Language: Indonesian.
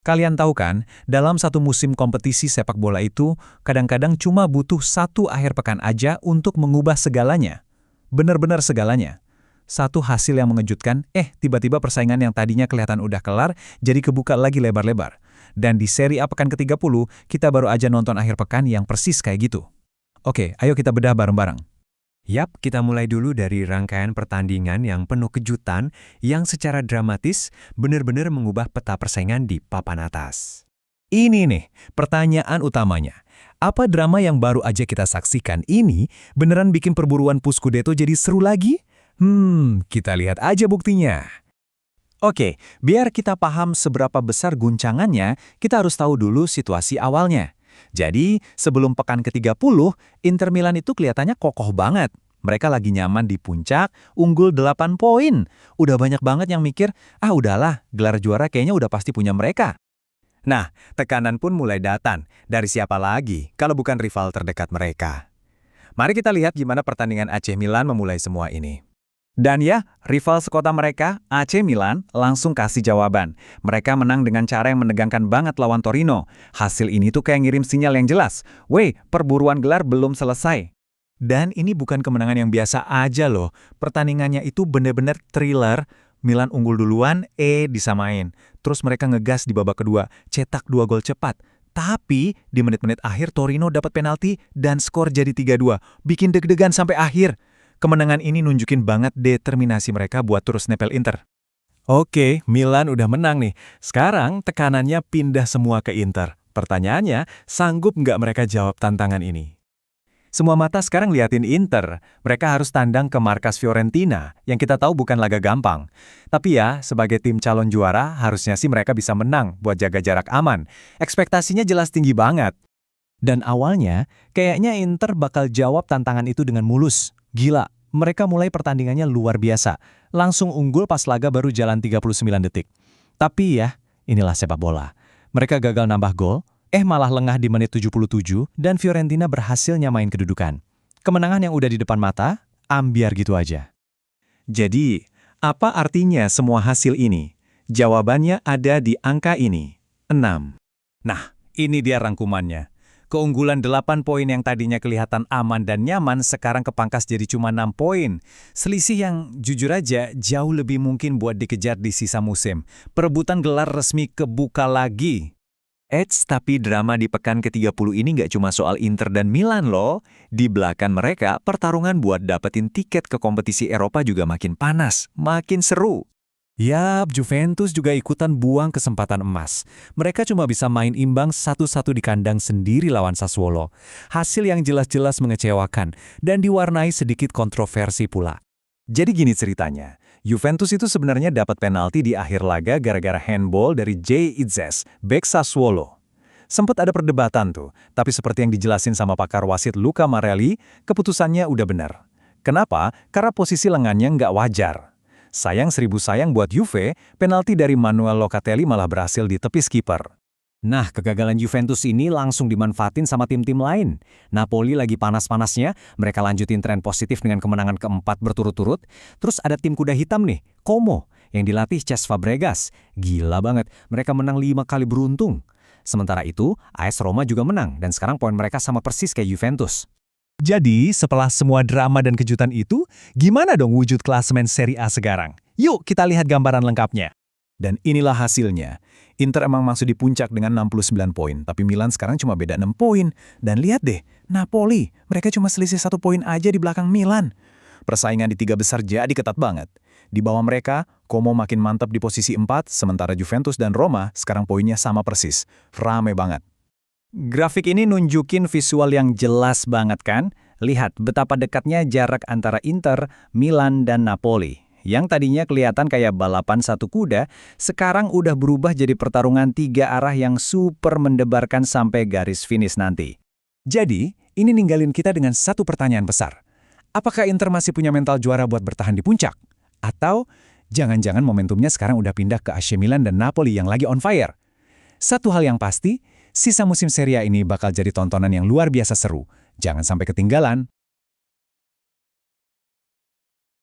Kalian tahu kan, dalam satu musim kompetisi sepak bola itu, kadang-kadang cuma butuh satu akhir pekan aja untuk mengubah segalanya. Benar-benar segalanya. Satu hasil yang mengejutkan, tiba-tiba persaingan yang tadinya kelihatan udah kelar, jadi kebuka lagi lebar-lebar. Dan di seri A pekan ke-30, kita baru aja nonton akhir pekan yang persis kayak gitu. Oke, ayo kita bedah bareng-bareng. Yap, kita mulai dulu dari rangkaian pertandingan yang penuh kejutan yang secara dramatis benar-benar mengubah peta persaingan di papan atas. Ini nih, pertanyaan utamanya. Apa drama yang baru aja kita saksikan ini beneran bikin perburuan Puskudeto jadi seru lagi? Kita lihat aja buktinya. Oke, biar kita paham seberapa besar guncangannya, kita harus tahu dulu situasi awalnya. Jadi, sebelum pekan ke-30, Inter Milan itu kelihatannya kokoh banget. Mereka lagi nyaman di puncak, unggul 8 poin. Udah banyak banget yang mikir, udahlah, gelar juara kayaknya udah pasti punya mereka. Nah, tekanan pun mulai datang. Dari siapa lagi kalau bukan rival terdekat mereka? Mari kita lihat gimana pertandingan AC Milan memulai semua ini. Dan ya, rival sekota mereka, AC Milan, langsung kasih jawaban. Mereka menang dengan cara yang menegangkan banget lawan Torino. Hasil ini tuh kayak ngirim sinyal yang jelas. Perburuan gelar belum selesai. Dan ini bukan kemenangan yang biasa aja loh. Pertandingannya itu bener-bener thriller. Milan unggul duluan, disamain. Terus mereka ngegas di babak kedua, cetak 2 gol cepat. Tapi di menit-menit akhir Torino dapat penalti dan skor jadi 3-2. Bikin deg-degan sampai akhir. Kemenangan ini nunjukin banget determinasi mereka buat terus nepel Inter. Oke, Milan udah menang nih. Sekarang tekanannya pindah semua ke Inter. Pertanyaannya, sanggup nggak mereka jawab tantangan ini? Semua mata sekarang liatin Inter. Mereka harus tandang ke markas Fiorentina, yang kita tahu bukan laga gampang. Tapi ya, sebagai tim calon juara, harusnya sih mereka bisa menang buat jaga jarak aman. Ekspektasinya jelas tinggi banget. Dan awalnya, kayaknya Inter bakal jawab tantangan itu dengan mulus. Gila, mereka mulai pertandingannya luar biasa. Langsung unggul pas laga baru jalan 39 detik. Tapi ya, inilah sepak bola. Mereka gagal nambah gol, malah lengah di menit 77, dan Fiorentina berhasil nyamain kedudukan. Kemenangan yang udah di depan mata, ambiar gitu aja. Jadi, apa artinya semua hasil ini? Jawabannya ada di angka ini, 6. Nah, ini dia rangkumannya. Keunggulan 8 poin yang tadinya kelihatan aman dan nyaman sekarang kepangkas jadi cuma 6 poin. Selisih yang jujur aja jauh lebih mungkin buat dikejar di sisa musim. Perebutan gelar resmi kebuka lagi. Tapi drama di pekan ke-30 ini nggak cuma soal Inter dan Milan loh. Di belakang mereka, pertarungan buat dapetin tiket ke kompetisi Eropa juga makin panas, makin seru. Yap, Juventus juga ikutan buang kesempatan emas. Mereka cuma bisa main imbang 1-1 di kandang sendiri lawan Sassuolo. Hasil yang jelas-jelas mengecewakan dan diwarnai sedikit kontroversi pula. Jadi gini ceritanya, Juventus itu sebenarnya dapat penalti di akhir laga gara-gara handball dari Jay Itzes, bek Sassuolo. Sempat ada perdebatan tuh, tapi seperti yang dijelasin sama pakar wasit Luca Marelli, keputusannya udah benar. Kenapa? Karena posisi lengannya nggak wajar. Sayang seribu sayang buat Juve, penalti dari Manuel Locatelli malah berhasil ditepis kiper. Nah, kegagalan Juventus ini langsung dimanfaatin sama tim-tim lain. Napoli lagi panas-panasnya, mereka lanjutin tren positif dengan kemenangan keempat berturut-turut. Terus ada tim kuda hitam nih, Como, yang dilatih Cesc Fabregas. Gila banget, mereka menang 5 kali beruntung. Sementara itu, AS Roma juga menang, dan sekarang poin mereka sama persis kayak Juventus. Jadi, setelah semua drama dan kejutan itu, gimana dong wujud klasemen Serie A sekarang? Yuk kita lihat gambaran lengkapnya. Dan inilah hasilnya. Inter emang masuk di puncak dengan 69 poin, tapi Milan sekarang cuma beda 6 poin. Dan lihat deh, Napoli, mereka cuma selisih 1 poin aja di belakang Milan. Persaingan di 3 besar jadi ketat banget. Di bawah mereka, Como makin mantap di posisi 4, sementara Juventus dan Roma sekarang poinnya sama persis. Rame banget. Grafik ini nunjukin visual yang jelas banget kan? Lihat betapa dekatnya jarak antara Inter, Milan, dan Napoli. Yang tadinya kelihatan kayak balapan satu kuda, sekarang udah berubah jadi pertarungan 3 arah yang super mendebarkan sampai garis finish nanti. Jadi, ini ninggalin kita dengan satu pertanyaan besar. Apakah Inter masih punya mental juara buat bertahan di puncak? Atau jangan-jangan momentumnya sekarang udah pindah ke AC Milan dan Napoli yang lagi on fire? Satu hal yang pasti, sisa musim Serie A ini bakal jadi tontonan yang luar biasa seru. Jangan sampai ketinggalan.